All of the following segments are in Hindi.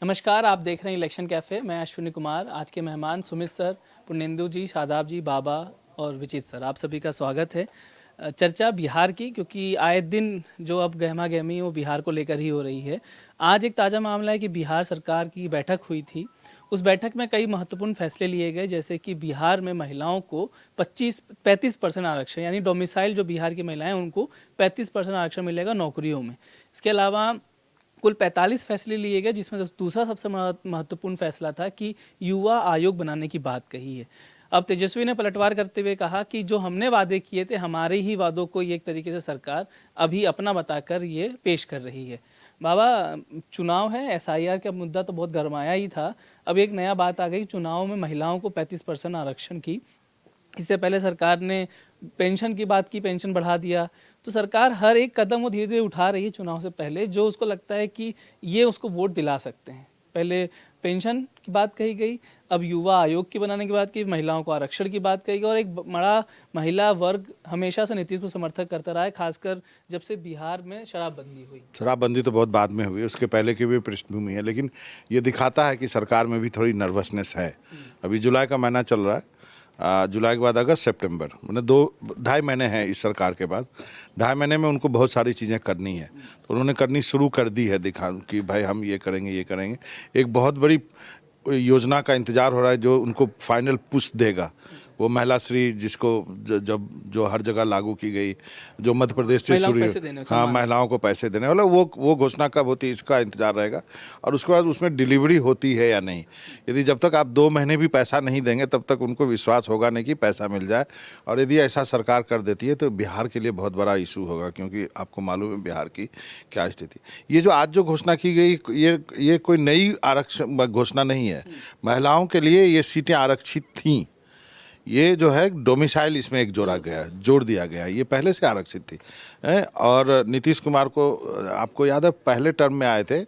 नमस्कार, आप देख रहे हैं इलेक्शन कैफ़े। मैं अश्विनी कुमार। आज के मेहमान सुमित सर, पुण्येंदु जी, शादाब जी, बाबा और विचित सर, आप सभी का स्वागत है। चर्चा बिहार की, क्योंकि आए दिन जो अब गहमा गहमी वो बिहार को लेकर ही हो रही है। आज एक ताज़ा मामला है कि बिहार सरकार की बैठक हुई थी। उस बैठक में कई महत्वपूर्ण फैसले लिए गए, जैसे कि बिहार में महिलाओं को 35% आरक्षण, यानी डोमिसाइल जो बिहार की महिलाएं उनको 35% आरक्षण मिलेगा नौकरियों में। इसके अलावा कुल 45 फैसले लिए गए, जिसमें दूसरा सबसे महत्वपूर्ण फैसला था कि युवा आयोग बनाने की बात कही है। अब तेजस्वी ने पलटवार करते हुए कहा कि जो हमने वादे किए थे, हमारे ही वादों को ये एक तरीके से सरकार अभी अपना बताकर ये पेश कर रही है। बाबा, चुनाव है, एसआईआर का मुद्दा तो बहुत गरमाया ही था। अब एक नया बात आ गई चुनाव में महिलाओं को 35% आरक्षण की। इससे पहले सरकार ने पेंशन की बात की, पेंशन बढ़ा दिया। तो सरकार हर एक कदम वो धीरे धीरे उठा रही है चुनाव से पहले, जो उसको लगता है कि ये उसको वोट दिला सकते हैं। पहले पेंशन की बात कही गई, अब युवा आयोग की बनाने की बात की, महिलाओं को आरक्षण की बात कही गई, और एक बड़ा महिला वर्ग हमेशा से नीतीश को समर्थक करता रहा है, खासकर जब से बिहार में शराबबंदी हुई। शराबबंदी तो बहुत बाद में हुई, उसके पहले की भी पृष्ठभूमि है, लेकिन ये दिखाता है कि सरकार में भी थोड़ी नर्वसनेस है। अभी जुलाई का महीना चल रहा है, जुलाई के बाद अगस्त सितंबर, मतलब 2-2.5 महीने हैं इस सरकार के पास। 2.5 महीने में उनको बहुत सारी चीज़ें करनी है, तो उन्होंने करनी शुरू कर दी है, दिखा कि भाई हम ये करेंगे ये करेंगे। एक बहुत बड़ी योजना का इंतजार हो रहा है जो उनको फाइनल पुश देगा, वो महिला श्री, जिसको जब जो हर जगह लागू की गई, जो मध्य प्रदेश से शुरू, हाँ, महिलाओं को पैसे देने वाला, वो घोषणा कब होती है इसका इंतजार रहेगा। और उसके बाद उसमें डिलीवरी होती है या नहीं। यदि जब तक आप 2 महीने भी पैसा नहीं देंगे तब तक उनको विश्वास होगा नहीं कि पैसा मिल जाए। और यदि ऐसा सरकार कर देती है तो बिहार के लिए बहुत बड़ा इशू होगा, क्योंकि आपको मालूम है बिहार की क्या स्थिति। ये जो आज जो घोषणा की गई, ये कोई नई आरक्षण घोषणा नहीं है। महिलाओं के लिए ये सीटें आरक्षित थीं। ये जो है डोमिसाइल इसमें एक जोड़ दिया गया, ये पहले से आरक्षित थी। और नीतीश कुमार को, आपको याद है, पहले टर्म में आए थे,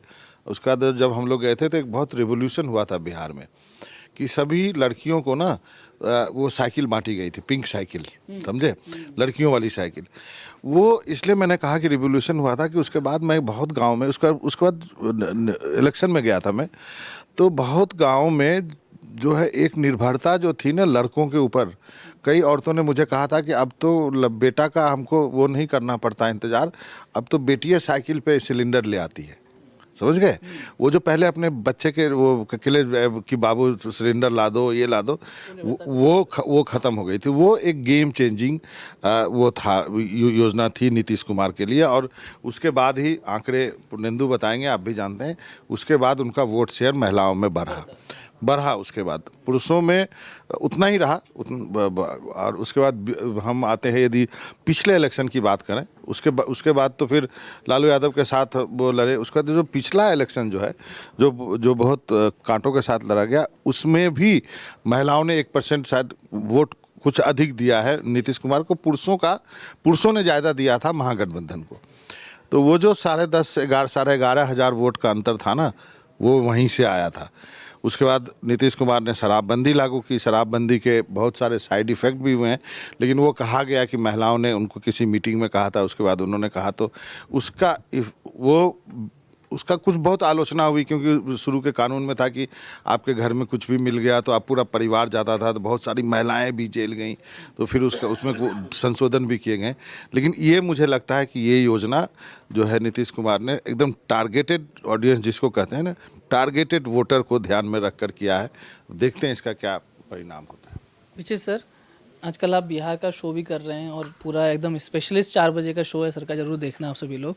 उसके बाद जब हम लोग गए थे तो एक बहुत रिवोल्यूशन हुआ था बिहार में कि सभी लड़कियों को ना वो साइकिल बांटी गई थी, पिंक साइकिल, समझे, लड़कियों वाली साइकिल। वो इसलिए मैंने कहा कि रिवोल्यूशन हुआ था कि उसके बाद मैं बहुत गांव में, उसके बाद इलेक्शन में गया था मैं, तो बहुत गांव में जो है एक निर्भरता जो थी ना लड़कों के ऊपर। कई औरतों ने मुझे कहा था कि अब तो बेटा का हमको वो नहीं करना पड़ता इंतज़ार, अब तो बेटियाँ साइकिल पे सिलेंडर ले आती है, समझ गए। वो जो पहले अपने बच्चे के वो किले कि बाबू सिलेंडर ला दो, ये ला दो, वो ख़त्म हो गई थी। वो एक गेम चेंजिंग वो था, योजना थी नीतीश कुमार के लिए। और उसके बाद ही आंकड़े पुण्येंदु बताएंगे, आप भी जानते हैं, उसके बाद उनका वोट शेयर महिलाओं में बढ़ा। उसके बाद पुरुषों में उतना ही रहा, और उसके बाद हम आते हैं, यदि पिछले इलेक्शन की बात करें, उसके बाद तो फिर लालू यादव के साथ वो लड़े। उसके बाद जो पिछला इलेक्शन जो है, जो बहुत कांटों के साथ लड़ा गया, उसमें भी महिलाओं ने 1% शायद वोट कुछ अधिक दिया है नीतीश कुमार को। पुरुषों ने ज़्यादा दिया था महागठबंधन को। तो वो जो 10,500-11,500 वोट का अंतर था ना, वो वहीं से आया था। उसके बाद नीतीश कुमार ने शराबबंदी लागू की। शराबबंदी के बहुत सारे साइड इफ़ेक्ट भी हुए हैं, लेकिन वो कहा गया कि महिलाओं ने उनको किसी मीटिंग में कहा था, उसके बाद उन्होंने कहा, तो उसका कुछ बहुत आलोचना हुई, क्योंकि शुरू के कानून में था कि आपके घर में कुछ भी मिल गया तो आप पूरा परिवार जाता था, तो बहुत सारी महिलाएं भी जेल गईं। तो फिर उसमें संशोधन भी किए गए। लेकिन ये मुझे लगता है कि ये योजना जो है नीतीश कुमार ने एकदम टारगेटेड ऑडियंस, जिसको कहते हैं ना, टारगेटेड वोटर को ध्यान में रख कर किया है। देखते हैं इसका क्या परिणाम होता है। विजय सर, आजकल आप बिहार का शो भी कर रहे हैं, और पूरा एकदम स्पेशलिस्ट 4 बजे का शो है सर का, जरूर देखना आप सभी लोग।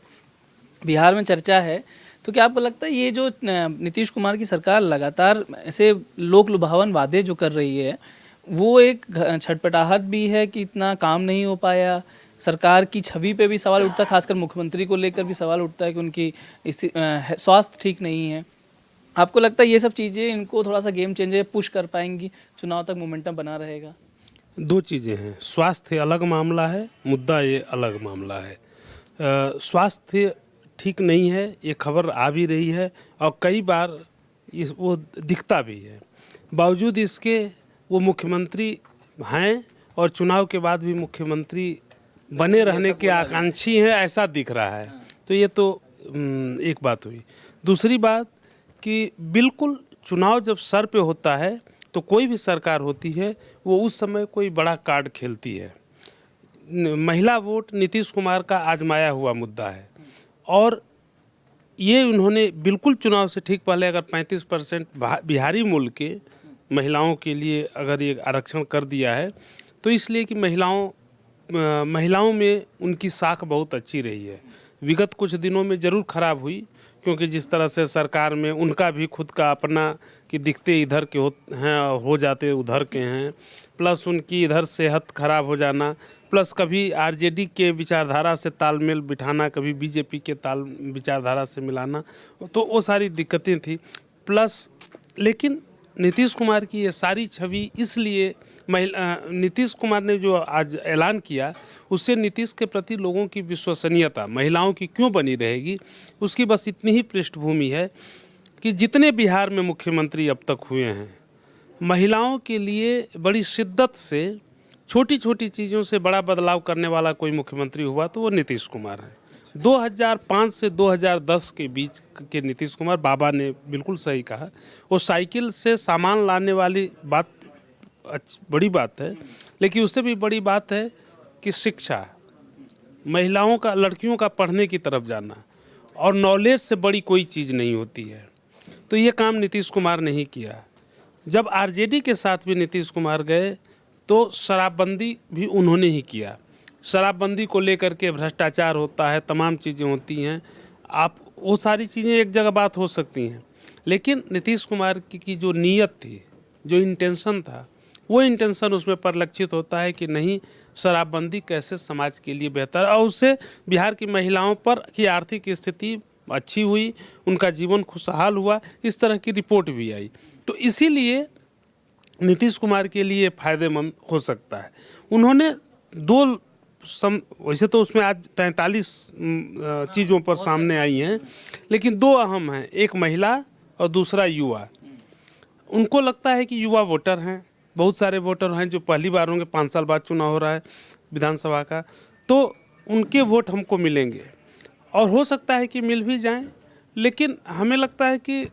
बिहार में चर्चा है, तो क्या आपको लगता है ये जो नीतीश कुमार की सरकार लगातार ऐसे लोक लुभावन वादे जो कर रही है, वो एक छटपटाहट भी है कि इतना काम नहीं हो पाया? सरकार की छवि पे भी सवाल उठता है, खासकर मुख्यमंत्री को लेकर भी सवाल उठता है कि उनकी स्वास्थ्य ठीक नहीं है। आपको लगता है ये सब चीज़ें इनको थोड़ा सा गेम चेंजर पुश कर पाएंगी, चुनाव तक मोमेंटम बना रहेगा? दो चीज़ें हैं, स्वास्थ्य अलग मामला है, मुद्दा ये अलग मामला है। स्वास्थ्य ठीक नहीं है, ये खबर आ भी रही है, और कई बार वो दिखता भी है। बावजूद इसके वो मुख्यमंत्री हैं, और चुनाव के बाद भी मुख्यमंत्री बने रहने के आकांक्षी हैं, ऐसा दिख रहा है। तो ये तो एक बात हुई। दूसरी बात कि बिल्कुल चुनाव जब सर पे होता है तो कोई भी सरकार होती है वो उस समय कोई बड़ा कार्ड खेलती है। महिला वोट नीतीश कुमार का आजमाया हुआ मुद्दा है और ये उन्होंने बिल्कुल चुनाव से ठीक पहले अगर 35% बिहारी मूल के महिलाओं के लिए अगर ये आरक्षण कर दिया है तो इसलिए कि महिलाओं में उनकी साख बहुत अच्छी रही है। विगत कुछ दिनों में ज़रूर खराब हुई क्योंकि जिस तरह से सरकार में उनका भी खुद का अपना कि दिखते इधर के हो जाते उधर के हैं, प्लस उनकी इधर सेहत खराब हो जाना, प्लस कभी आरजेडी के विचारधारा से तालमेल बिठाना, कभी बीजेपी के विचारधारा से मिलाना, तो वो सारी दिक्कतें थी। प्लस लेकिन नीतीश कुमार की ये सारी छवि इसलिए नीतीश कुमार ने जो आज ऐलान किया उससे नीतीश के प्रति लोगों की विश्वसनीयता महिलाओं की क्यों बनी रहेगी, उसकी बस इतनी ही पृष्ठभूमि है कि जितने बिहार में मुख्यमंत्री अब तक हुए हैं महिलाओं के लिए बड़ी शिद्दत से छोटी छोटी चीज़ों से बड़ा बदलाव करने वाला कोई मुख्यमंत्री हुआ तो वो नीतीश कुमार है। 2005 से 2010 के बीच के नीतीश कुमार, बाबा ने बिल्कुल सही कहा, वो साइकिल से सामान लाने वाली बात बड़ी बात है, लेकिन उससे भी बड़ी बात है कि शिक्षा, महिलाओं का, लड़कियों का पढ़ने की तरफ जाना और नॉलेज से बड़ी कोई चीज़ नहीं होती है। तो ये काम नीतीश कुमार ने ही किया। जब आरजेडी के साथ भी नीतीश कुमार गए तो शराबबंदी भी उन्होंने ही किया। शराबबंदी को लेकर के भ्रष्टाचार होता है, तमाम चीज़ें होती हैं, आप वो सारी चीज़ें एक जगह बात हो सकती हैं, लेकिन नीतीश कुमार की जो नीयत थी, जो इंटेंशन था, वो इंटेंशन उसमें परिलक्षित होता है कि नहीं, शराबबंदी कैसे समाज के लिए बेहतर, और उससे बिहार की महिलाओं पर की आर्थिक स्थिति अच्छी हुई, उनका जीवन खुशहाल हुआ, इस तरह की रिपोर्ट भी आई। तो इसीलिए नीतीश कुमार के लिए फ़ायदेमंद हो सकता है। उन्होंने वैसे तो उसमें आज 43 चीज़ों पर सामने आई हैं, लेकिन दो अहम हैं, एक महिला और दूसरा युवा। उनको लगता है कि युवा वोटर हैं, बहुत सारे वोटर हैं जो पहली बार होंगे, 5 साल बाद चुनाव हो रहा है विधानसभा का, तो उनके वोट हमको मिलेंगे और हो सकता है कि मिल भी जाएं। लेकिन हमें लगता है कि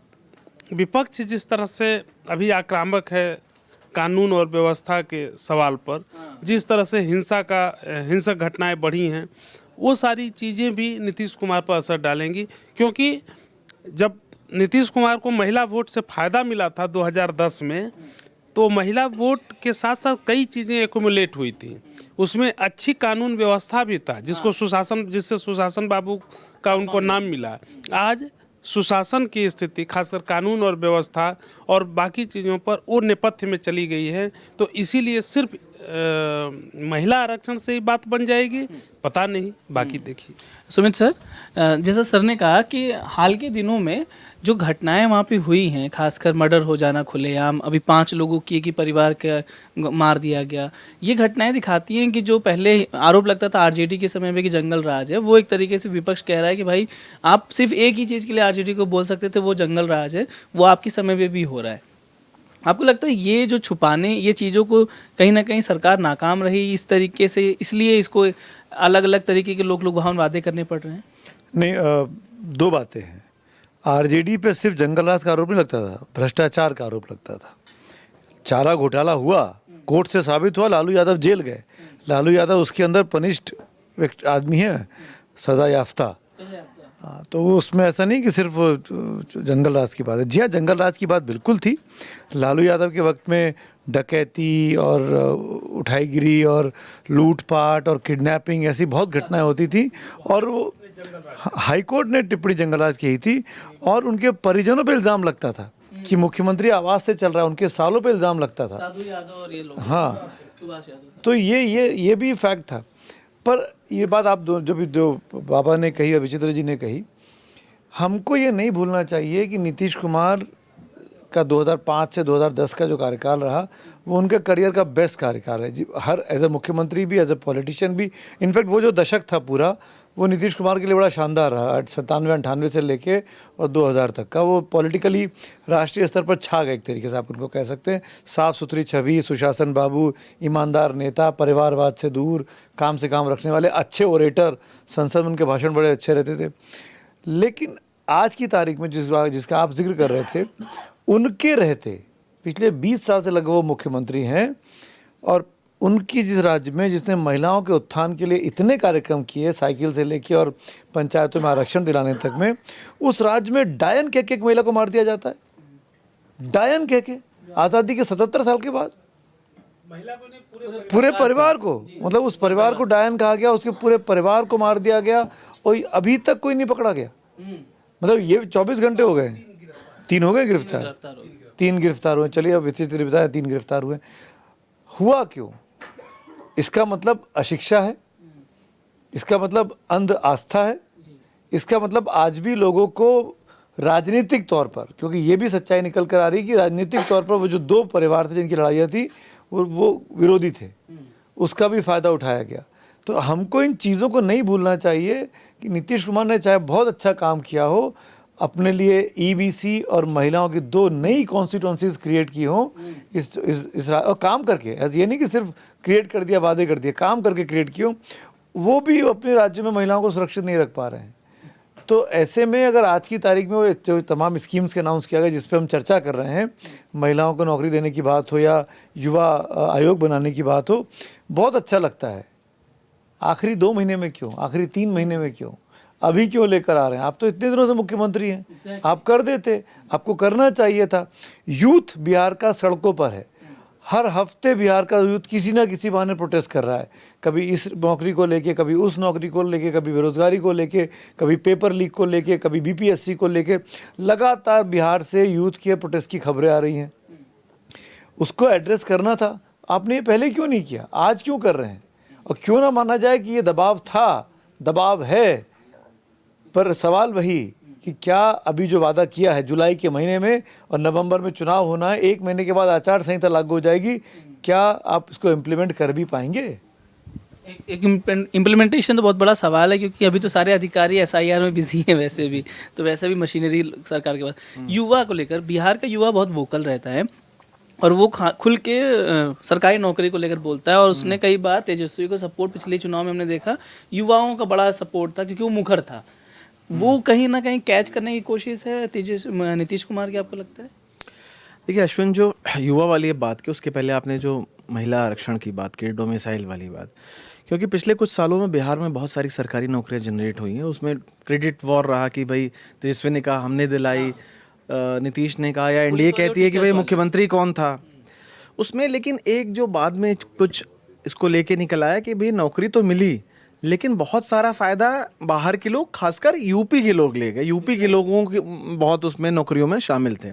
विपक्ष जिस तरह से अभी आक्रामक है कानून और व्यवस्था के सवाल पर, जिस तरह से हिंसक घटनाएं बढ़ी हैं, वो सारी चीज़ें भी नीतीश कुमार पर असर डालेंगी। क्योंकि जब नीतीश कुमार को महिला वोट से फ़ायदा मिला था 2010 में, तो महिला वोट के साथ साथ कई चीज़ें एक्युमुलेट हुई थी। उसमें अच्छी कानून व्यवस्था भी था, जिससे सुशासन बाबू का उनको नाम मिला। आज सुशासन की स्थिति, खासकर कानून और व्यवस्था और बाकी चीज़ों पर वो नेपथ्य में चली गई है। तो इसीलिए सिर्फ महिला आरक्षण से ही बात बन जाएगी, पता नहीं, बाकी देखिए। सुमित सर, जैसा सर ने कहा कि हाल के दिनों में जो घटनाएं वहाँ पे हुई हैं, खासकर मर्डर हो जाना खुलेआम, अभी 5 लोगों की एक ही परिवार का मार दिया गया, ये घटनाएं दिखाती हैं कि जो पहले आरोप लगता था आरजेडी के समय में कि जंगल राज है, वो एक तरीके से विपक्ष कह रहा है कि भाई आप सिर्फ एक ही चीज़ के लिए आरजेडी को बोल सकते थे, वो जंगल राज है, वो आपके समय में भी हो रहा है। आपको लगता है ये जो छुपाने, ये चीज़ों को कहीं ना कहीं सरकार नाकाम रही इस तरीके से, इसलिए इसको अलग अलग तरीके के लोग वहाँ वादे करने पड़ रहे हैं? नहीं, दो बातें हैं। आरजेडी पे सिर्फ जंगलराज का आरोप नहीं लगता था, भ्रष्टाचार का आरोप लगता था। चारा घोटाला हुआ, कोर्ट से साबित हुआ, लालू यादव जेल गए। लालू यादव उसके अंदर पनिश्ड आदमी है, सजा याफ्ता। हाँ, तो उसमें ऐसा नहीं कि सिर्फ जंगल राज की बात है। जी हाँ, जंगल राज की बात बिल्कुल थी। लालू यादव के वक्त में डकैती और उठाईगिरी और लूटपाट और किडनैपिंग ऐसी बहुत घटनाएं होती थी, और वो हाई कोर्ट ने टिप्पणी जंगल राज की थी, और उनके परिजनों पे इल्ज़ाम लगता था कि मुख्यमंत्री आवास से चल रहा है, उनके सालों पे इल्ज़ाम लगता था। साधु यादव और ये लोग, हाँ, तो ये भी फैक्ट था। पर ये बात आप जो बाबा ने कही और विचित्र जी ने कही, हमको ये नहीं भूलना चाहिए कि नीतीश कुमार का 2005 से 2010 का जो कार्यकाल रहा, वो उनके करियर का बेस्ट कार्यकाल है जी। हर एज ए मुख्यमंत्री भी, एज ए पॉलिटिशियन भी। इनफैक्ट वो जो दशक था पूरा, वो नीतीश कुमार के लिए बड़ा शानदार रहा। 97-98 से लेके और 2000 तक का वो पॉलिटिकली राष्ट्रीय स्तर पर छा गए, एक तरीके से आप उनको कह सकते हैं। साफ़ सुथरी छवि, सुशासन बाबू, ईमानदार नेता, परिवारवाद से दूर, काम से काम रखने वाले, अच्छे ओरेटर, संसद में उनके भाषण बड़े अच्छे रहते थे। लेकिन आज की तारीख में जिसका आप जिक्र कर रहे थे, उनके रहते पिछले 20 साल से लगभग वो मुख्यमंत्री हैं, और उनकी जिस राज्य में जिसने महिलाओं के उत्थान के लिए इतने कार्यक्रम किए, साइकिल से लेके और पंचायतों में आरक्षण दिलाने तक में, उस राज्य में डायन कह के एक महिला को मार दिया जाता है। डायन कह के आज़ादी के 77 साल के बाद पूरे परिवार को, मतलब उस परिवार को डायन कहा गया, उसके पूरे परिवार को मार दिया गया, और अभी तक कोई नहीं पकड़ा गया। मतलब ये 24 घंटे हो गए, 3 हो गए गिरफ्तार, 3 गिरफ्तार हुए। चलिए अब विचित्र बताया, 3 गिरफ्तार हुए। हुआ क्यों? इसका मतलब अशिक्षा है, इसका मतलब अंध आस्था है, इसका मतलब आज भी लोगों को राजनीतिक तौर पर, क्योंकि ये भी सच्चाई निकल कर आ रही कि राजनीतिक तौर पर वो जो 2 परिवार थे जिनकी लड़ाइयाँ थी वो विरोधी थे, उसका भी फ़ायदा उठाया गया। तो हमको इन चीज़ों को नहीं भूलना चाहिए कि नीतीश कुमार ने चाहे बहुत अच्छा काम किया हो, अपने लिए ईबीसी और महिलाओं की 2 नई कॉन्स्टिट्यूंसीज क्रिएट की हों इस और काम करके, ये नहीं कि सिर्फ क्रिएट कर दिया, वादे कर दिए, काम करके क्रिएट की हो, वो भी अपने राज्य में महिलाओं को सुरक्षित नहीं रख पा रहे हैं। तो ऐसे में अगर आज की तारीख में वो जो तमाम स्कीम्स के अनाउंस किया गया जिस पे हम चर्चा कर रहे हैं, महिलाओं को नौकरी देने की बात हो या युवा आयोग बनाने की बात हो, बहुत अच्छा लगता है। आखिरी 2 महीने में क्यों, आखिरी 3 महीने में क्यों, अभी क्यों लेकर आ रहे हैं? आप तो इतने दिनों से मुख्यमंत्री हैं, आप कर देते, आपको करना चाहिए था। यूथ बिहार का सड़कों पर है, हर हफ्ते बिहार का यूथ किसी ना किसी बहाने प्रोटेस्ट कर रहा है, कभी इस नौकरी को लेके, कभी उस नौकरी को लेके, कभी बेरोजगारी को लेके, कभी पेपर लीक को लेके, कभी बीपीएससी को लेके। लगातार बिहार से यूथ के प्रोटेस्ट की खबरें आ रही हैं। उसको एड्रेस करना था, आपने ये पहले क्यों नहीं किया? आज क्यों कर रहे हैं? और क्यों ना माना जाए कि ये दबाव था, दबाव है, पर सवाल वही कि क्या अभी जो वादा किया है जुलाई के महीने में और नवंबर में चुनाव होना है, 1 महीने के बाद आचार संहिता लागू हो जाएगी, क्या आप इसको इम्प्लीमेंट कर भी पाएंगे? एक इम्प्लीमेंटेशन तो बहुत बड़ा सवाल है, क्योंकि अभी तो सारे अधिकारी एसआईआर में बिजी हैं वैसे भी, तो वैसे भी मशीनरी सरकार के पास। युवा को लेकर बिहार का युवा बहुत वोकल रहता है और वो खुल के सरकारी नौकरी को लेकर बोलता है, और उसने कई बार तेजस्वी को सपोर्ट, पिछले चुनाव में हमने देखा युवाओं का बड़ा सपोर्ट था क्योंकि वो मुखर था। वो कहीं ना कहीं कैच करने की कोशिश है नीतीश कुमार की, आपको लगता है? देखिए अश्विन, जो युवा वाली बात की, उसके पहले आपने जो महिला आरक्षण की बात की, डोमिसाइल वाली बात, क्योंकि पिछले कुछ सालों में बिहार में बहुत सारी सरकारी नौकरियां जनरेट हुई हैं, उसमें क्रेडिट वॉर रहा कि भाई तेजस्वी ने कहा हमने दिलाई, नीतीश ने कहा, या एनडीए कहती है कि भाई मुख्यमंत्री कौन था उसमें। लेकिन एक जो बाद में कुछ इसको लेके निकल आया कि भाई नौकरी तो मिली, लेकिन बहुत सारा फ़ायदा बाहर के लोग, खासकर यूपी के लोग ले गए। यूपी के लोगों के बहुत उसमें नौकरियों में शामिल थे।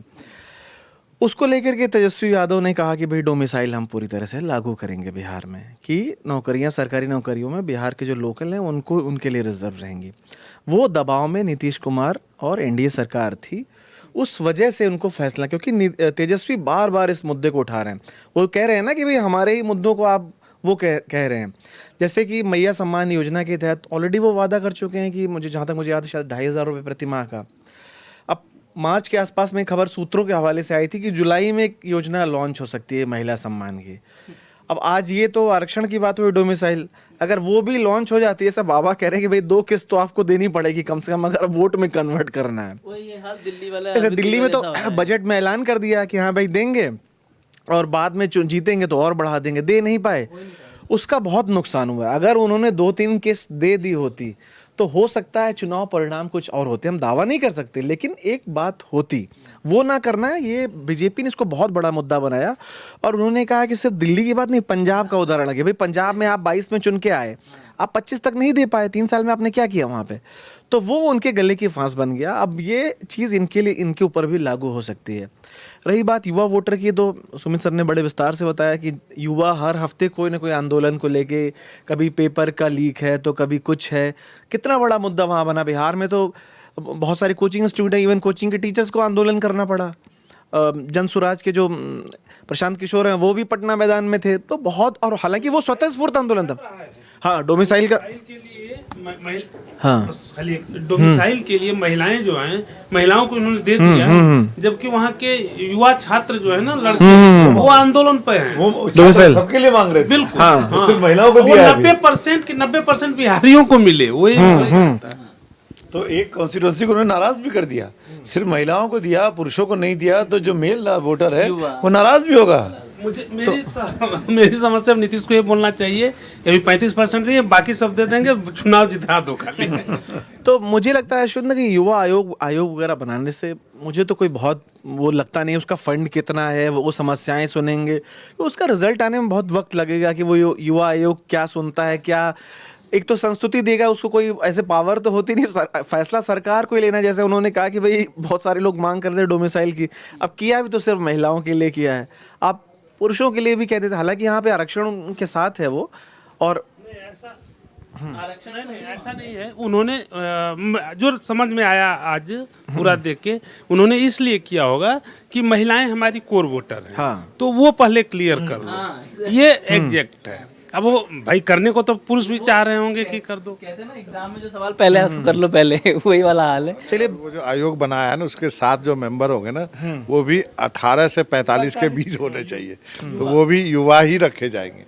उसको लेकर के तेजस्वी यादव ने कहा कि भाई डोमिसाइल हम पूरी तरह से लागू करेंगे बिहार में, कि नौकरियां, सरकारी नौकरियों में बिहार के जो लोकल हैं उनको, उनके लिए रिजर्व रहेंगी। वो दबाव में नीतीश कुमार और एनडीए सरकार थी, उस वजह से उनको फैसला, क्योंकि तेजस्वी बार बार इस मुद्दे को उठा रहे हैं। वो कह रहे हैं ना कि भाई हमारे ही मुद्दों को आप, वो कह रहे हैं, जैसे कि मैया सम्मान योजना के तहत ऑलरेडी वो वादा कर चुके हैं कि मुझे, जहाँ तक मुझे याद है, शायद 2,500 रुपये प्रति माह का। अब मार्च के आसपास में खबर सूत्रों के हवाले से आई थी कि जुलाई में एक योजना लॉन्च हो सकती है महिला सम्मान की। अब आज ये तो आरक्षण की बात हुई, डोमिसाइल, अगर वो भी लॉन्च हो जाती है, सब बाबा कह रहे हैं कि भाई 2 किस्त तो आपको देनी पड़ेगी कम से कम, अगर वोट में कन्वर्ट करना है। वही हाल दिल्ली वाला, जैसे दिल्ली में तो बजट में ऐलान कर दिया कि हाँ भाई देंगे, और बाद में जीतेंगे तो और बढ़ा देंगे, दे नहीं पाए, उसका बहुत नुकसान हुआ। अगर उन्होंने 2-3 किस्त दे दी होती तो हो सकता है चुनाव परिणाम कुछ और होते। हम दावा नहीं कर सकते, लेकिन एक बात होती, वो ना करना है। ये बीजेपी ने इसको बहुत बड़ा मुद्दा बनाया, और उन्होंने कहा कि सिर्फ दिल्ली की बात नहीं, पंजाब का उदाहरण है। भाई पंजाब में आप 22 में चुन के आए, आप 25 तक नहीं दे पाए, 3 साल में आपने क्या किया वहाँ पे? तो वो उनके गले की फांस बन गया। अब ये चीज़ इनके लिए, इनके ऊपर भी लागू हो सकती है। रही बात युवा वोटर की, तो सुमित सर ने बड़े विस्तार से बताया कि युवा हर हफ्ते कोई ना कोई आंदोलन को लेके, कभी पेपर का लीक है तो कभी कुछ है, कितना बड़ा मुद्दा वहाँ बना। बिहार में तो बहुत सारे कोचिंग इंस्टीट्यूट है, इवन कोचिंग के टीचर्स को आंदोलन करना पड़ा। जन स्वराज के जो प्रशांत किशोर हैं वो भी पटना मैदान में थे। तो बहुत, और हालांकि वो स्वतः स्फूर्त आंदोलन था। हाँ, डोमिसाइल का, हाँ, डोमिसाइल के लिए महिलाएं जो हैं, महिलाओं को उन्होंने दे दिया, जबकि वहाँ के युवा छात्र जो है ना, लड़के, वो आंदोलन पे हैं। वो डोमिसाइल सबके लिए मांग रहे थे। बिल्कुल, हाँ, सिर्फ महिलाओं को दिया है। 90% बिहारियों को मिले, वो तो एक कॉन्स्टिट्यूंसी को उन्होंने नाराज भी कर दिया, सिर्फ महिलाओं को दिया, पुरुषों को नहीं दिया, तो जो मेल वोटर है वो नाराज भी होगा। मुझे मेरी समझ से अब नीतीश को ये बोलना चाहिए कि अभी 35% नहीं है, बाकी सब दे देंगे, चुनाव जिता दो खाली। तो मुझे लगता है शुद्ध कि युवा आयोग वगैरह बनाने से मुझे तो कोई बहुत वो लगता नहीं, उसका फंड कितना है, वो समस्याएं सुनेंगे, तो उसका रिजल्ट आने में बहुत वक्त लगेगा कि वो युवा आयोग क्या सुनता है, क्या एक तो संस्तुति देगा, उसको कोई ऐसे पावर तो होती नहीं, फैसला सरकार को ही लेना। जैसे उन्होंने कहा कि भाई बहुत सारे लोग मांग करते हैं डोमिसाइल की, अब किया भी तो सिर्फ महिलाओं के लिए किया है, आप पुरुषों के लिए भी कहते थे, हालांकि यहाँ पे आरक्षण उनके साथ है वो। और आरक्षण नहीं, ऐसा नहीं है, उन्होंने जो समझ में आया आज पूरा देख के, उन्होंने इसलिए किया होगा कि महिलाएं हमारी कोर वोटर हैं। हाँ। तो वो पहले क्लियर कर लो, ये एग्जैक्ट है। अब वो भाई करने को तो पुरुष भी चाह रहे होंगे कि कर दो। कहते हैं ना एग्जाम में जो सवाल पहले है उसको कर लो पहले, वही वाला हाल है। चलिए, वो जो आयोग बनाया है ना, उसके साथ जो मेंबर होंगे ना, वो भी 18 से 45 के बीच होने चाहिए, तो वो भी युवा ही रखे जाएंगे।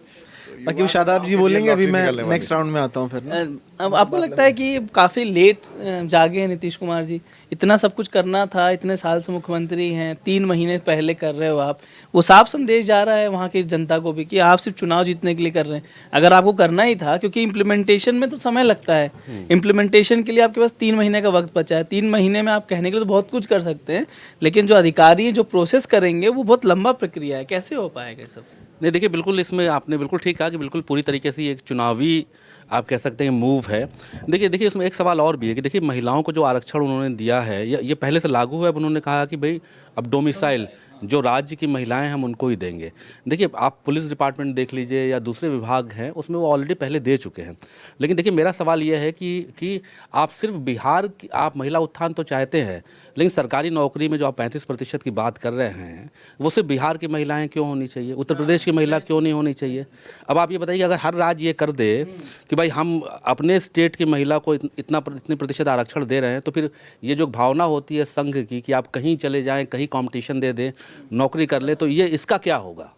बाकी शादाब जी बोलेंगे, अभी मैं निकलने वाली नेक्स्ट राउंड में आता हूँ फिर। अब आपको लगता है कि काफ़ी लेट जागे हैं नीतीश कुमार जी? इतना सब कुछ करना था, इतने साल से मुख्यमंत्री हैं, 3 महीने पहले कर रहे हो आप, वो साफ संदेश जा रहा है वहाँ की जनता को भी कि आप सिर्फ चुनाव जीतने के लिए कर रहे हैं। अगर आपको करना ही था, क्योंकि इम्प्लीमेंटेशन में तो समय लगता है, इम्प्लीमेंटेशन के लिए आपके पास 3 महीने का वक्त बचा है, 3 महीने में आप कहने के लिए तो बहुत कुछ कर सकते हैं, लेकिन जो अधिकारी जो प्रोसेस करेंगे वो बहुत लंबा प्रक्रिया है, कैसे हो पाएगा ये सब? नहीं देखिए, बिल्कुल इसमें आपने बिल्कुल ठीक कहा कि बिल्कुल पूरी तरीके से ये एक चुनावी आप कह सकते हैं मूव है। देखिए इसमें एक सवाल और भी है कि देखिए महिलाओं को जो आरक्षण उन्होंने दिया है ये पहले से लागू है। अब उन्होंने कहा कि भाई अब डोमिसाइल जो राज्य की महिलाएं हम उनको ही देंगे। देखिए आप पुलिस डिपार्टमेंट देख लीजिए या दूसरे विभाग हैं, उसमें वो ऑलरेडी पहले दे चुके हैं। लेकिन देखिए मेरा सवाल ये है कि आप सिर्फ बिहार की आप महिला उत्थान तो चाहते हैं, लेकिन सरकारी नौकरी में जो आप 35% की बात कर रहे हैं, वो सिर्फ बिहार की महिलाएं क्यों होनी चाहिए? उत्तर प्रदेश की महिला क्यों नहीं होनी चाहिए? अब आप ये बताइए, अगर हर राज्य ये कर दे कि भाई हम अपने स्टेट की महिला को इतने प्रतिशत आरक्षण दे रहे हैं, तो फिर ये जो भावना होती है संघ की कि आप कहीं चले जाएं, कहीं कंपटीशन दे दें, नौकरी कर ले, तो ये इसका क्या होगा?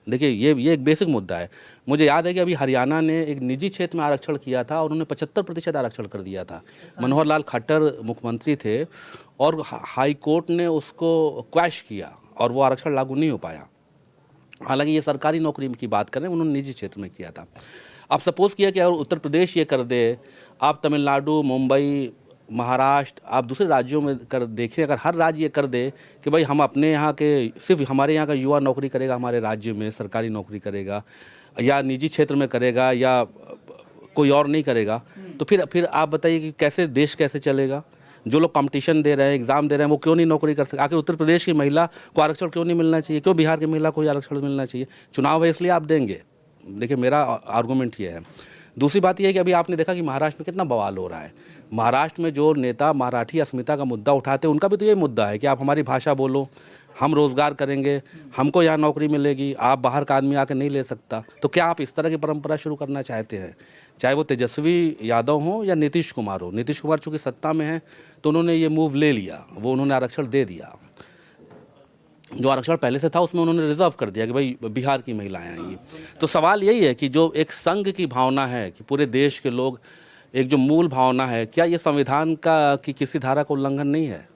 देखिए ये एक बेसिक मुद्दा है। मुझे याद है कि अभी हरियाणा ने एक निजी क्षेत्र में आरक्षण किया था और उन्होंने 75% आरक्षण कर दिया था। मनोहर लाल खट्टर मुख्यमंत्री थे और हाई कोर्ट ने उसको क्वैश किया और वो आरक्षण लागू नहीं हो पाया। हालांकि ये सरकारी नौकरी की बात कर रहे हैं, उन्होंने निजी क्षेत्र में किया था। आप सपोज़ किया कि अगर उत्तर प्रदेश ये कर दे, आप तमिलनाडु, मुंबई, महाराष्ट्र, आप दूसरे राज्यों में कर देखें, अगर हर राज्य ये कर दे कि भाई हम अपने यहाँ के सिर्फ हमारे यहाँ का युवा नौकरी करेगा, हमारे राज्य में सरकारी नौकरी करेगा या निजी क्षेत्र में करेगा या कोई और नहीं करेगा, तो फिर आप बताइए कि कैसे देश कैसे चलेगा? जो लोग कंपटीशन दे रहे हैं, एग्ज़ाम दे रहे हैं, वो क्यों नहीं नौकरी कर सकते? आखिर उत्तर प्रदेश की महिला को आरक्षण क्यों नहीं मिलना चाहिए? क्यों बिहार की महिला को आरक्षण मिलना चाहिए? चुनाव है इसलिए आप देंगे। देखिए मेरा आर्गूमेंट ये है। दूसरी बात यह है कि अभी आपने देखा कि महाराष्ट्र में कितना बवाल हो रहा है। महाराष्ट्र में जो नेता मराठी अस्मिता का मुद्दा उठाते हैं, उनका भी तो ये मुद्दा है कि आप हमारी भाषा बोलो, हम रोज़गार करेंगे, हमको यहाँ नौकरी मिलेगी, आप बाहर का आदमी आकर नहीं ले सकता। तो क्या आप इस तरह की परंपरा शुरू करना चाहते हैं? चाहे वो तेजस्वी यादव हो या नीतीश कुमार हो। नीतीश कुमार चूँकि सत्ता में हैं तो उन्होंने ये मूव ले लिया, वो उन्होंने आरक्षण दे दिया। जो आरक्षण पहले से था उसमें उन्होंने रिजर्व कर दिया कि भाई बिहार की महिलाएं आएंगी। तो सवाल यही है कि जो एक संघ की भावना है कि पूरे देश के लोग, एक जो मूल भावना है, क्या ये संविधान का की किसी धारा का उल्लंघन नहीं है?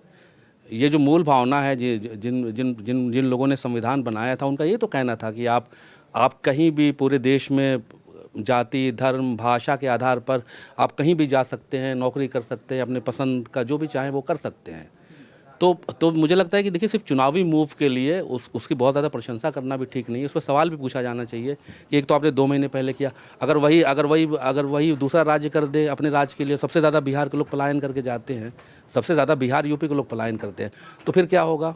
ये जो मूल भावना है, जिन जिन जिन जिन लोगों ने संविधान बनाया था, उनका ये तो कहना था कि आप कहीं भी पूरे देश में जाति, धर्म, भाषा के आधार पर आप कहीं भी जा सकते हैं, नौकरी कर सकते हैं, अपने पसंद का जो भी चाहें वो कर सकते हैं। तो मुझे लगता है कि देखिए सिर्फ चुनावी मूव के लिए उसकी बहुत ज़्यादा प्रशंसा करना भी ठीक नहीं है। उस पर सवाल भी पूछा जाना चाहिए कि एक तो आपने 2 महीने पहले किया, अगर वही दूसरा राज्य कर दे अपने राज्य के लिए, सबसे ज़्यादा बिहार के लोग पलायन करके जाते हैं, सबसे ज़्यादा बिहार यूपी के लोग पलायन करते हैं, तो फिर क्या होगा?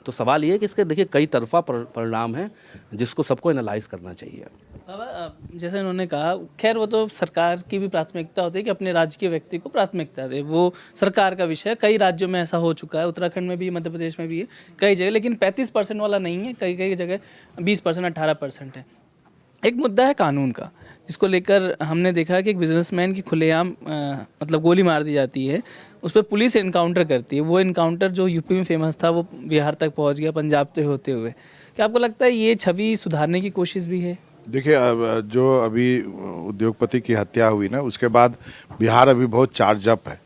तो सवाल ये है कि इसके देखिए कई तरफा परिणाम है जिसको सबको एनालाइज करना चाहिए। बाबा जैसे उन्होंने कहा, खैर वो तो सरकार की भी प्राथमिकता होती है कि अपने राज्य के व्यक्ति को प्राथमिकता दे, वो सरकार का विषय है। कई राज्यों में ऐसा हो चुका है, उत्तराखंड में भी, मध्य प्रदेश में भी है कई जगह, लेकिन 35% वाला नहीं है, कई जगह 20%, 18% है। एक मुद्दा है कानून का, जिसको लेकर हमने देखा कि एक बिजनेसमैन की खुलेआम मतलब गोली मार दी जाती है, उस पर पुलिस इनकाउंटर करती है। वो इनकाउंटर जो यूपी में फेमस था वो बिहार तक पहुंच गया, पंजाब से होते हुए। क्या आपको लगता है ये छवि सुधारने की कोशिश भी है? देखिए जो अभी उद्योगपति की हत्या हुई ना, उसके बाद बिहार अभी बहुत चार्ज अप है।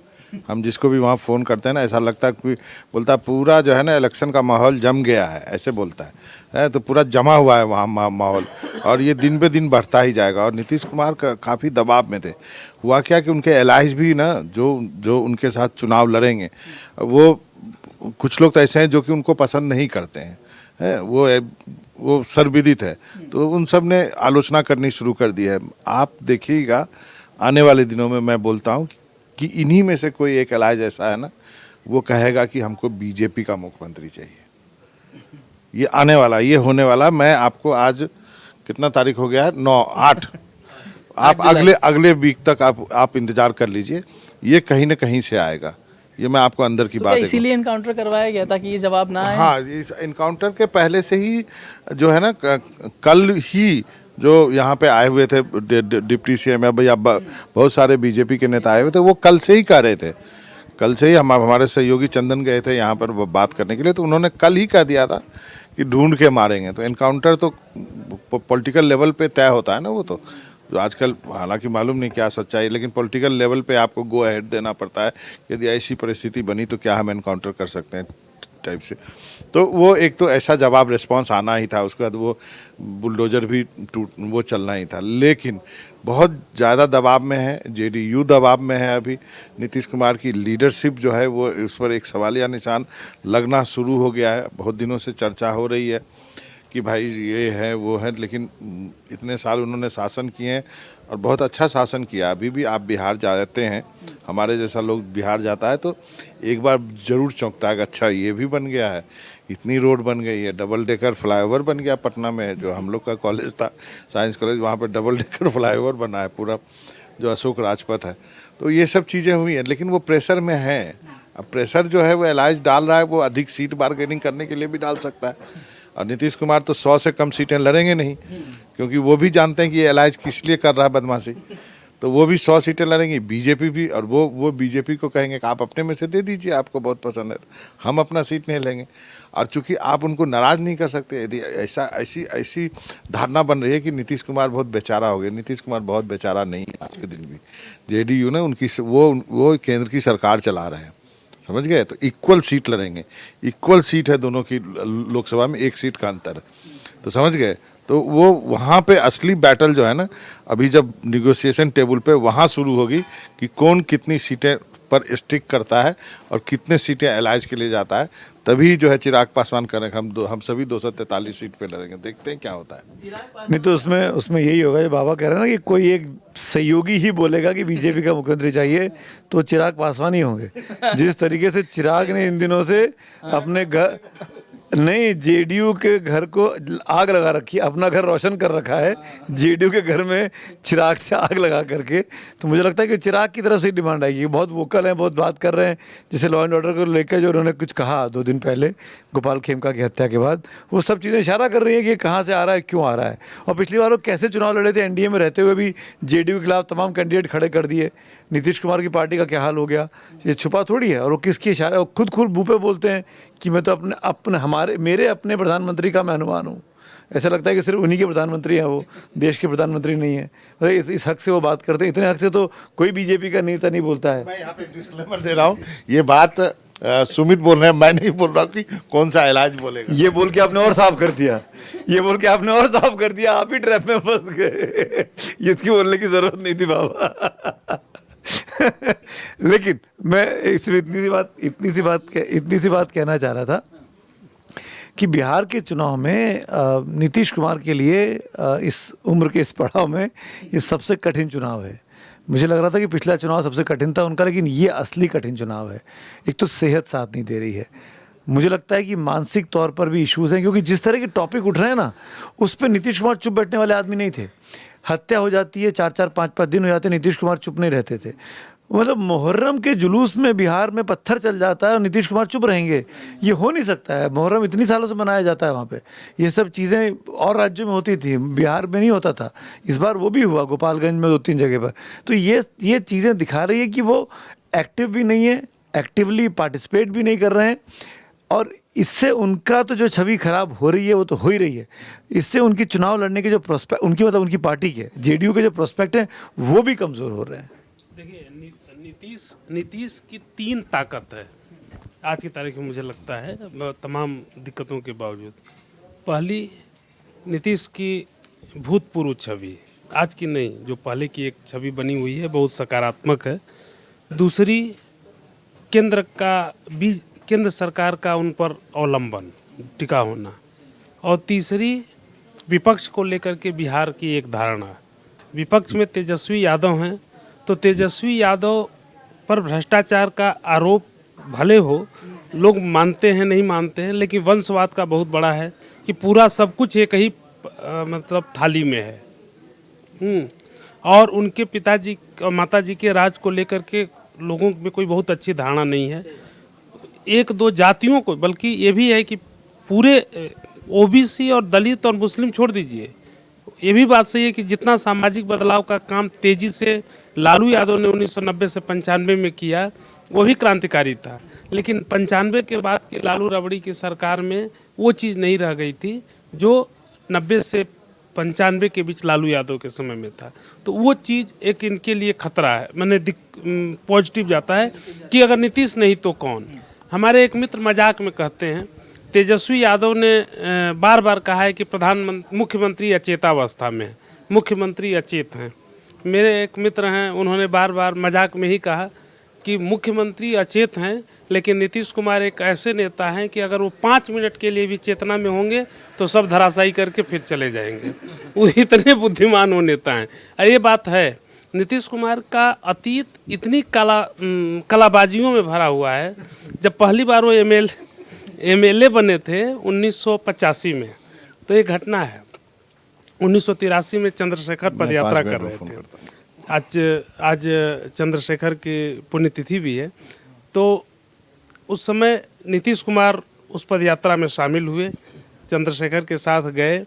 हम जिसको भी वहाँ फ़ोन करते हैं ना, ऐसा लगता है कि बोलता है पूरा जो है ना इलेक्शन का माहौल जम गया है, ऐसे बोलता है तो पूरा जमा हुआ है वहाँ माहौल, और ये दिन पे दिन बढ़ता ही जाएगा। और नीतीश कुमार काफ़ी दबाव में थे। हुआ क्या कि उनके एलाइज भी ना जो उनके साथ चुनाव लड़ेंगे, वो कुछ लोग तो ऐसे हैं जो कि उनको पसंद नहीं करते हैं, वो सर्वविदित है, तो उन सब ने आलोचना करनी शुरू कर दी है। आप देखिएगा आने वाले दिनों में, मैं बोलता हूँ कि इन्हीं में से कोई एक एलाइज ऐसा है ना, वो कहेगा कि हमको बीजेपी का मुख्यमंत्री चाहिए। ये आने वाला, ये होने वाला। मैं आपको आज कितना तारीख हो गया है, 8 आप अगले वीक तक आप इंतजार कर लीजिए, ये कहीं ना कहीं से आएगा। ये मैं आपको अंदर की तो बात क्या इसीलिए इनकाउंटर करवाया गया ताकि ये जवाब ना आए? हाँ, इस इनकाउंटर के पहले से ही जो है ना, कल ही जो यहाँ पे आए हुए थे डिप्टी सीएम या भैया बहुत सारे बीजेपी के नेता आए हुए थे, वो कल से ही कह रहे थे। कल से ही हमारे सहयोगी चंदन गए थे यहाँ पर बात करने के लिए, तो उन्होंने कल ही कह दिया था कि ढूंढ के मारेंगे। तो इनकाउंटर तो पॉलिटिकल लेवल पे तय होता है ना, वो तो जो आजकल, हालांकि मालूम नहीं क्या सच्चाई, लेकिन पॉलिटिकल लेवल पे आपको गो अहेड देना पड़ता है। यदि ऐसी परिस्थिति बनी तो क्या हम एनकाउंटर कर सकते हैं टाइप से। तो वो एक तो ऐसा जवाब रिस्पांस आना ही था, उसके बाद वो बुलडोजर भी वो चलना ही था। लेकिन बहुत ज़्यादा दबाव में है, जेडीयू दबाव में है। अभी नीतीश कुमार की लीडरशिप जो है वो, उस पर एक सवालिया निशान लगना शुरू हो गया है। बहुत दिनों से चर्चा हो रही है कि भाई ये है वो है, लेकिन इतने साल उन्होंने शासन किए हैं और बहुत अच्छा शासन किया। अभी भी आप बिहार जाते हैं, हमारे जैसा लोग बिहार जाता है तो एक बार ज़रूर चौंकता है कि अच्छा ये भी बन गया है, इतनी रोड बन गई है, डबल डेकर फ्लाईओवर बन गया पटना में, जो हम लोग का कॉलेज था साइंस कॉलेज, वहाँ पर डबल डेकर फ्लाईओवर बना है पूरा, जो अशोक राजपथ है। तो ये सब चीज़ें हुई हैं, लेकिन वो प्रेशर में हैं। अब प्रेशर जो है वो एलाइज डाल रहा है, वो अधिक सीट बारगेनिंग करने के लिए भी डाल सकता है। और नीतीश कुमार तो 100 से कम सीटें लड़ेंगे नहीं, क्योंकि वो भी जानते हैं कि ये एलाइज किस लिए कर रहा है बदमाशी। तो वो भी 100 सीटें लड़ेंगी, बीजेपी भी, और वो बीजेपी को कहेंगे कि आप अपने में से दे दीजिए, आपको बहुत पसंद है, हम अपना सीट नहीं लेंगे। और चूंकि आप उनको नाराज़ नहीं कर सकते, यदि ऐसी धारणा बन रही है कि नीतीश कुमार बहुत बेचारा हो गए, नीतीश कुमार बहुत बेचारा नहीं है आज के दिन भी। जेडीयू ने उनकी वो केंद्र की सरकार चला रहे हैं, समझ गए। तो इक्वल सीट लड़ेंगे, इक्वल सीट है दोनों की लोकसभा में, 1 सीट का अंतर, तो समझ गए। तो वो वहाँ पे असली बैटल जो है ना, अभी जब निगोशिएशन टेबल पे वहाँ शुरू होगी कि कौन कितनी सीटें पर स्टिक करता है और कितने सीटें एलाइज के लिए जाता है, तभी जो है चिराग पासवान करेंगे। हम सभी 243 सीट पे लड़ेंगे, देखते हैं क्या होता है। नहीं तो उसमें यही होगा जो बाबा कह रहे हैं ना, कि कोई एक सहयोगी ही बोलेगा कि बीजेपी का मुख्यमंत्री चाहिए, तो चिराग पासवान ही होंगे। जिस तरीके से चिराग ने इन दिनों से अपने घर, नहीं, जेडीयू के घर को आग लगा रखी है, अपना घर रोशन कर रखा है जेडीयू के घर में चिराग से आग लगा करके। तो मुझे लगता है कि चिराग की तरफ से डिमांड आएगी। बहुत वोकल हैं, बहुत बात कर रहे हैं। जैसे लॉ एंड ऑर्डर को लेकर जो उन्होंने कुछ कहा 2 दिन पहले गोपाल खेमका की हत्या के बाद, वो सब चीज़ें इशारा कर रही है कि कहाँ से आ रहा है, क्यों आ रहा है। और पिछली बार वो कैसे चुनाव लड़े थे, एनडीए में रहते हुए भी जेडीयू के खिलाफ तमाम कैंडिडेट खड़े कर दिए। नीतीश कुमार की पार्टी का क्या हाल हो गया, ये छुपा थोड़ी है। और वो किसकी इशारा, वो खुद मुँह पे बोलते हैं कि मैं तो मेरे अपने प्रधानमंत्री का मैं अनुमान हूँ। ऐसा लगता है कि सिर्फ उन्हीं के प्रधानमंत्री हैं, वो देश के प्रधानमंत्री नहीं है। मतलब इस हक से वो बात करते हैं, इतने हक से तो कोई बीजेपी का नेता नहीं बोलता है। मैं यहाँ पे डिस्क्लेमर दे रहा हूँ, ये बात सुमित बोल रहे हैं, मैं नहीं बोल रहा कि कौन सा इलाज बोलेगा। ये बोल के आपने और साफ कर दिया, ये बोल के आपने और साफ कर दिया, आप ही ट्रैप में फंस गए। इसकी बोलने की जरूरत नहीं थी बाबा। लेकिन मैं इसमें इतनी सी बात कहना चाह रहा था कि बिहार के चुनाव में नीतीश कुमार के लिए इस उम्र के इस पड़ाव में ये सबसे कठिन चुनाव है। मुझे लग रहा था कि पिछला चुनाव सबसे कठिन था उनका, लेकिन ये असली कठिन चुनाव है। एक तो सेहत साथ नहीं दे रही है, मुझे लगता है कि मानसिक तौर पर भी इश्यूज़ हैं, क्योंकि जिस तरह के टॉपिक उठ रहे हैं ना, उस पर नीतीश कुमार चुप बैठने वाले आदमी नहीं थे। हत्या हो जाती है, 4-4, 5-5 दिन हो जाते, नीतीश कुमार चुप नहीं रहते थे। मतलब मुहर्रम के जुलूस में बिहार में पत्थर चल जाता है और नीतीश कुमार चुप रहेंगे, ये हो नहीं सकता है। मुहर्रम इतनी सालों से मनाया जाता है वहाँ पे, ये सब चीज़ें और राज्यों में होती थी, बिहार में नहीं होता था। इस बार वो भी हुआ गोपालगंज में 2-3 जगह पर। तो ये चीज़ें दिखा रही है कि वो एक्टिव भी नहीं है, एक्टिवली पार्टिसिपेट भी नहीं कर रहे हैं, और इससे उनका तो जो छवि खराब हो रही है वो तो हो ही रही है। इससे उनकी चुनाव लड़ने के जो प्रोस्पेक्ट, उनकी पार्टी के जेडीयू के जो प्रोस्पेक्ट हैं वो भी कमज़ोर हो रहे हैं। देखिए, नीतीश की 3 ताकत है आज की तारीख में, मुझे लगता है तमाम दिक्कतों के बावजूद। पहली, नीतीश की भूतपूर्व छवि, आज की नहीं, जो पहले की एक छवि बनी हुई है बहुत सकारात्मक है। दूसरी, केंद्र सरकार का उन पर अवलंबन, टिका होना। और तीसरी, विपक्ष को लेकर के बिहार की एक धारणा। विपक्ष में तेजस्वी यादव हैं, तो तेजस्वी यादव पर भ्रष्टाचार का आरोप भले हो, लोग मानते हैं नहीं मानते हैं, लेकिन वंशवाद का बहुत बड़ा है कि पूरा सब कुछ एक ही मतलब थाली में है। और उनके पिताजी और माताजी के राज को लेकर के लोगों में कोई बहुत अच्छी धारणा नहीं है। एक दो जातियों को, बल्कि ये भी है कि पूरे ओबीसी और दलित और मुस्लिम छोड़ दीजिए, ये भी बात सही है कि जितना सामाजिक बदलाव का काम तेजी से लालू यादव ने 1990 से 95 में किया, वो भी क्रांतिकारी था। लेकिन 95 के बाद की लालू रबड़ी की सरकार में वो चीज़ नहीं रह गई थी जो 90 से 95 के बीच लालू यादव के समय में था। तो वो चीज़ एक इनके लिए खतरा है। मैंने पॉजिटिव जाता है कि अगर नीतीश नहीं तो कौन। हमारे एक मित्र मजाक में कहते हैं, तेजस्वी यादव ने बार बार कहा है कि मुख्यमंत्री अचेतावस्था में, मुख्यमंत्री अचेत हैं। मेरे एक मित्र हैं, उन्होंने बार बार मजाक में ही कहा कि मुख्यमंत्री अचेत हैं, लेकिन नीतीश कुमार एक ऐसे नेता हैं कि अगर वो 5 मिनट के लिए भी चेतना में होंगे तो सब धराशायी करके फिर चले जाएंगे। वो इतने बुद्धिमान वो नेता हैं। और ये बात है, नीतीश कुमार का अतीत इतनी कलाबाजियों में भरा हुआ है। जब पहली बार वो एमएलए बने थे 1985 में, तो ये घटना है। 1983 में चंद्रशेखर पदयात्रा कर रहे थे। आज चंद्रशेखर की पुण्यतिथि भी है। तो उस समय नीतीश कुमार उस पदयात्रा में शामिल हुए, चंद्रशेखर के साथ गए।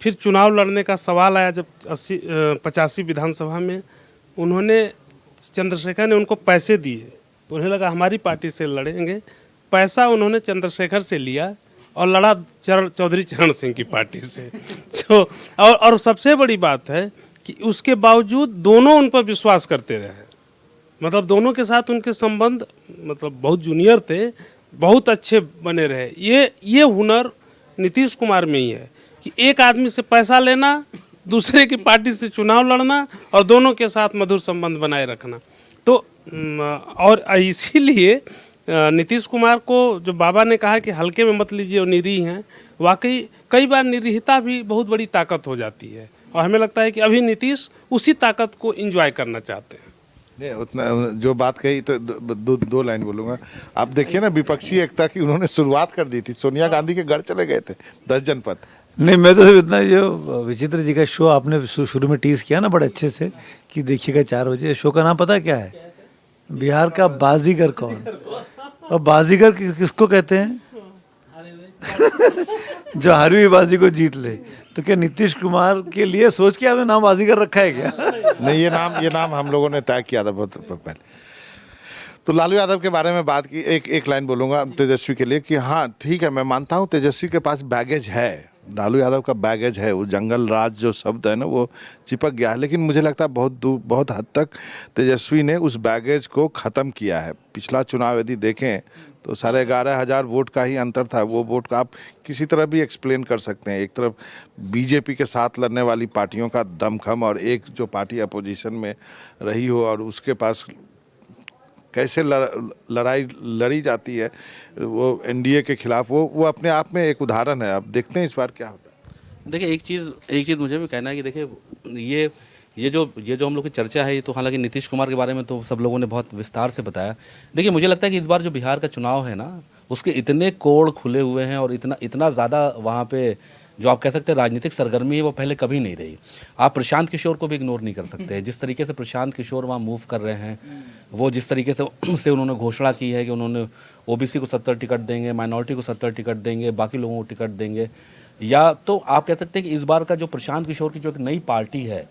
फिर चुनाव लड़ने का सवाल आया जब 85 विधानसभा में, चंद्रशेखर ने उनको पैसे दिए, तो उन्हें लगा हमारी पार्टी से लड़ेंगे। पैसा उन्होंने चंद्रशेखर से लिया और लड़ा चौधरी चरण सिंह की पार्टी से। तो और सबसे बड़ी बात है कि उसके बावजूद दोनों उन पर विश्वास करते रहे। मतलब दोनों के साथ उनके संबंध मतलब बहुत जूनियर थे, बहुत अच्छे बने रहे। ये हुनर नीतीश कुमार में ही है कि एक आदमी से पैसा लेना, दूसरे की पार्टी से चुनाव लड़ना और दोनों के साथ मधुर संबंध बनाए रखना। तो और इसीलिए नीतीश कुमार को जो बाबा ने कहा कि हल्के में मत लीजिए और निरीह हैं, वाकई कई बार निरीहता भी बहुत बड़ी ताकत हो जाती है। और हमें लगता है कि अभी नीतीश उसी ताकत को एंजॉय करना चाहते हैं। नहीं, उतना जो बात कही तो दो लाइन बोलूँगा। आप देखिए ना, विपक्षी एकता की उन्होंने शुरुआत कर दी थी। सोनिया गांधी के घर चले गए थे 10 जनपद। नहीं, मैं तो सिर्फ इतना, जो विचित्र जी का शो आपने शुरू में टीज किया ना बड़े अच्छे से कि देखिएगा 4 बजे, शो का नाम पता क्या है? बिहार का बाजीगर कौन। और बाजीगर किसको कहते हैं? जो हारी हुई बाजी को जीत ले। तो क्या नीतीश कुमार के लिए सोच के आपने नाम बाजीगर रखा है क्या? नहीं, ये नाम हम लोगों ने तय किया था बहुत पहले। तो लालू यादव के बारे में बात की, एक लाइन बोलूँगा तेजस्वी के लिए कि हाँ ठीक है, मैं मानता हूँ तेजस्वी के पास बैगेज है, लालू यादव का बैगेज है। वो जंगल राज जो शब्द है ना, वो चिपक गया है। लेकिन मुझे लगता है बहुत हद तक तेजस्वी ने उस बैगेज को ख़त्म किया है। पिछला चुनाव यदि देखें तो 11,500 वोट का ही अंतर था। वो वोट का आप किसी तरह भी एक्सप्लेन कर सकते हैं। एक तरफ बीजेपी के साथ लड़ने वाली पार्टियों का दमखम और एक जो पार्टी अपोजिशन में रही हो और उसके पास कैसे लड़ाई लड़ी जाती है वो एनडीए के खिलाफ, वो अपने आप में एक उदाहरण है। अब देखते हैं इस बार क्या होता है। देखिए एक चीज़ मुझे भी कहना है कि देखिए ये जो हम लोग की चर्चा है, ये तो हालांकि नीतीश कुमार के बारे में तो सब लोगों ने बहुत विस्तार से बताया। देखिए मुझे लगता है कि इस बार जो बिहार का चुनाव है ना, उसके इतने कोड़ खुले हुए हैं और इतना ज़्यादा वहाँ पे जो आप कह सकते हैं राजनीतिक सरगर्मी है, वो पहले कभी नहीं रही। आप प्रशांत किशोर को भी इग्नोर नहीं कर सकते। जिस तरीके से प्रशांत किशोर वहाँ मूव कर रहे हैं, वो जिस तरीके से उन्होंने घोषणा की है कि उन्होंने ओबीसी को 70 टिकट देंगे, माइनॉरिटी को 70 टिकट देंगे, बाकी लोगों को टिकट देंगे। या तो आप कह सकते हैं कि इस बार का जो प्रशांत किशोर की जो एक नई पार्टी है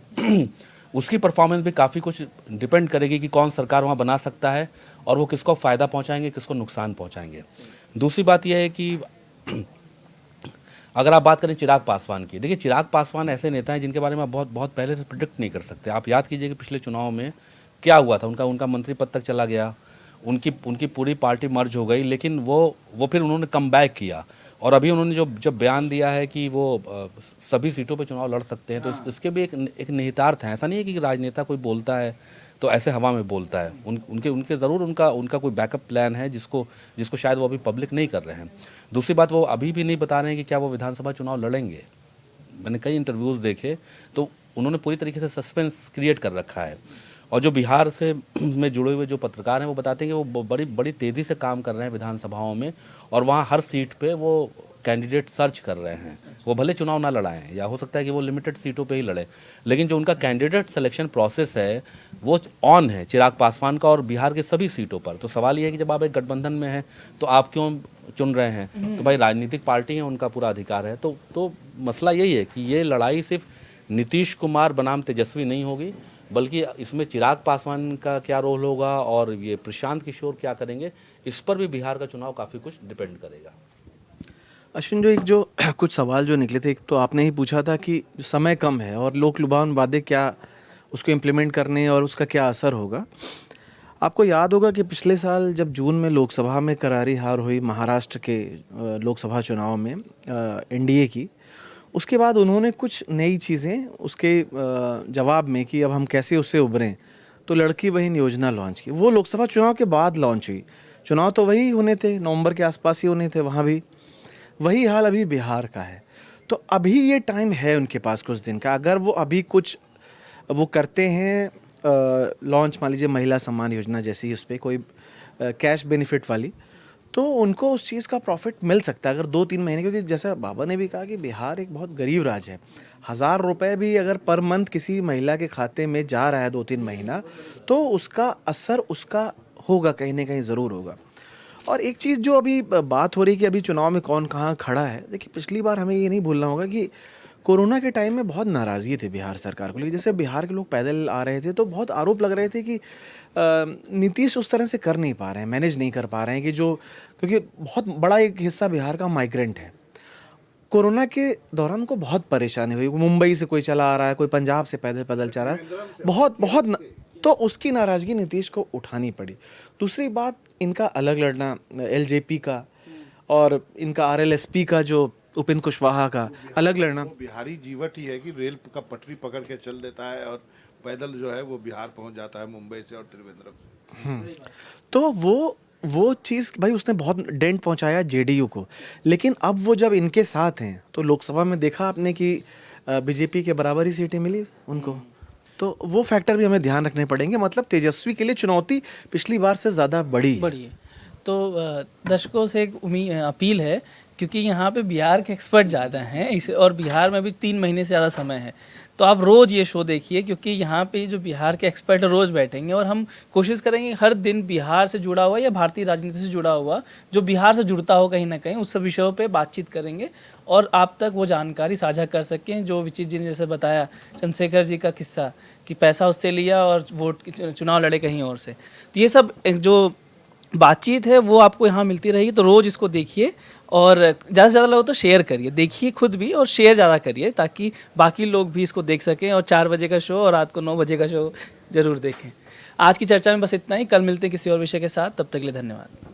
उसकी परफॉर्मेंस भी काफ़ी कुछ डिपेंड करेगी कि कौन सरकार वहाँ बना सकता है और वो किसको फ़ायदा पहुँचाएंगे, किसको नुकसान पहुँचाएंगे। दूसरी बात यह है कि अगर आप बात करें चिराग पासवान की, देखिए चिराग पासवान ऐसे नेता हैं जिनके बारे में आप बहुत पहले से प्रिडिक्ट नहीं कर सकते। आप याद कीजिए कि पिछले चुनाव में क्या हुआ था, उनका उनका मंत्री पद तक चला गया, उनकी उनकी पूरी पार्टी मर्ज हो गई, लेकिन वो फिर उन्होंने कम बैक किया और अभी उन्होंने जो बयान दिया है कि वो सभी सीटों पे चुनाव लड़ सकते हैं, तो इसके भी एक निहितार्थ है। ऐसा नहीं है कि राजनेता कोई बोलता है तो ऐसे हवा में बोलता है, उनके ज़रूर उनका कोई बैकअप प्लान है जिसको शायद वो अभी पब्लिक नहीं कर रहे हैं। दूसरी बात, वो अभी भी नहीं बता रहे हैं कि क्या वो विधानसभा चुनाव लड़ेंगे। मैंने कई इंटरव्यूज़ देखे तो उन्होंने पूरी तरीके से सस्पेंस क्रिएट कर रखा है। और जो बिहार से में जुड़े हुए जो पत्रकार हैं वो बताते हैं कि वो बड़ी तेज़ी से काम कर रहे हैं विधानसभाओं में, और वहाँ हर सीट पे वो कैंडिडेट सर्च कर रहे हैं। वो भले चुनाव ना लड़ाएं, या हो सकता है कि वो लिमिटेड सीटों पे ही लड़े, लेकिन जो उनका कैंडिडेट सिलेक्शन प्रोसेस है वो ऑन है चिराग पासवान का और बिहार के सभी सीटों पर। तो सवाल ये है कि जब आप एक गठबंधन में हैं तो आप क्यों चुन रहे हैं? तो भाई राजनीतिक पार्टी है, उनका पूरा अधिकार है। तो मसला यही है कि ये लड़ाई सिर्फ नीतीश कुमार बनाम तेजस्वी नहीं होगी, बल्कि इसमें चिराग पासवान का क्या रोल होगा और ये प्रशांत किशोर क्या करेंगे, इस पर भी बिहार का चुनाव काफ़ी कुछ डिपेंड करेगा। अश्विन, जो कुछ सवाल जो निकले थे, एक तो आपने ही पूछा था कि समय कम है और लोक लुभावन वादे क्या उसको इम्प्लीमेंट करने और उसका क्या असर होगा। आपको याद होगा कि पिछले साल जब जून में लोकसभा में करारी हार हुई महाराष्ट्र के लोकसभा चुनाव में एनडीए की, उसके बाद उन्होंने कुछ नई चीज़ें उसके जवाब में कि अब हम कैसे उससे उभरें, तो लड़की बहन योजना लॉन्च की। वो लोकसभा चुनाव के बाद लॉन्च हुई। चुनाव तो वही होने थे, नवंबर के आसपास ही होने थे, वहाँ भी वही हाल अभी बिहार का है। तो अभी ये टाइम है उनके पास कुछ दिन का, अगर वो अभी कुछ वो करते हैं लॉन्च, मान लीजिए महिला सम्मान योजना जैसी, उस पर कोई कैश बेनिफिट वाली, तो उनको उस चीज़ का प्रॉफिट मिल सकता है अगर 2-3 महीने, क्योंकि जैसा बाबा ने भी कहा कि बिहार एक बहुत गरीब राज्य है। 1000 रुपये भी अगर पर मंथ किसी महिला के खाते में जा रहा है 2-3 महीना, तो उसका असर उसका होगा, कहीं ना कहीं ज़रूर होगा। और एक चीज़ जो अभी बात हो रही है कि अभी चुनाव में कौन कहाँ खड़ा है, देखिए पिछली बार हमें ये नहीं भूलना होगा कि कोरोना के टाइम में बहुत नाराज़गी थी बिहार सरकार को लेकर। जैसे बिहार के लोग पैदल आ रहे थे तो बहुत आरोप लग रहे थे कि नीतीश उस तरह से कर नहीं पा रहे हैं, मैनेज नहीं कर पा रहे हैं, कि जो क्योंकि बहुत बड़ा एक हिस्सा बिहार का माइग्रेंट है। कोरोना के दौरान उनको बहुत परेशानी हुई, मुंबई से कोई चला आ रहा है, कोई पंजाब से पैदल चला रहा है, बहुत तो उसकी नाराज़गी नीतीश को उठानी पड़ी। दूसरी बात, इनका अलग लड़ना एलजेपी का और इनका आरएलएसपी का जो उपेंद्र कुशवाहा का अलग लड़ना, बिहारी जीवट ही है कि रेल का पटरी पकड़ के चल देता है और पैदल जो है वो बिहार पहुंच जाता है, मुंबई से और त्रिवेंद्रम से। तो वो चीज़ भाई उसने बहुत डेंट पहुंचाया जेडीयू को। लेकिन अब वो जब इनके साथ हैं तो लोकसभा में देखा आपने कि बीजेपी के बराबर ही सीटें मिली उनको, तो वो फैक्टर भी हमें ध्यान रखने पड़ेंगे। मतलब तेजस्वी के लिए चुनौती पिछली बार से ज़्यादा बड़ी है। तो दर्शकों से एक अपील है, क्योंकि यहाँ पे बिहार के एक्सपर्ट ज़्यादा हैं इसे, और बिहार में भी 3 महीने से ज़्यादा समय है, तो आप रोज़ ये शो देखिए, क्योंकि यहाँ पे जो बिहार के एक्सपर्ट रोज़ बैठेंगे और हम कोशिश करेंगे हर दिन बिहार से जुड़ा हुआ या भारतीय राजनीति से जुड़ा हुआ जो बिहार से जुड़ता हो कहीं ना कहीं, उस सब विषयों पे बातचीत करेंगे और आप तक वो जानकारी साझा कर सकें। जो विचित जी ने जैसे बताया चंद्रशेखर जी का किस्सा कि पैसा उससे लिया और वोट चुनाव लड़े कहीं और से, तो ये सब जो बातचीत है वो आपको यहाँ मिलती रहेगी। तो रोज़ इसको देखिए और ज़्यादा से ज़्यादा लोग तो शेयर करिए, देखिए खुद भी और शेयर ज़्यादा करिए, ताकि बाकी लोग भी इसको देख सकें। और 4 बजे का शो और रात को 9 बजे का शो ज़रूर देखें। आज की चर्चा में बस इतना ही, कल मिलते हैं किसी और विषय के साथ, तब तक के लिए धन्यवाद।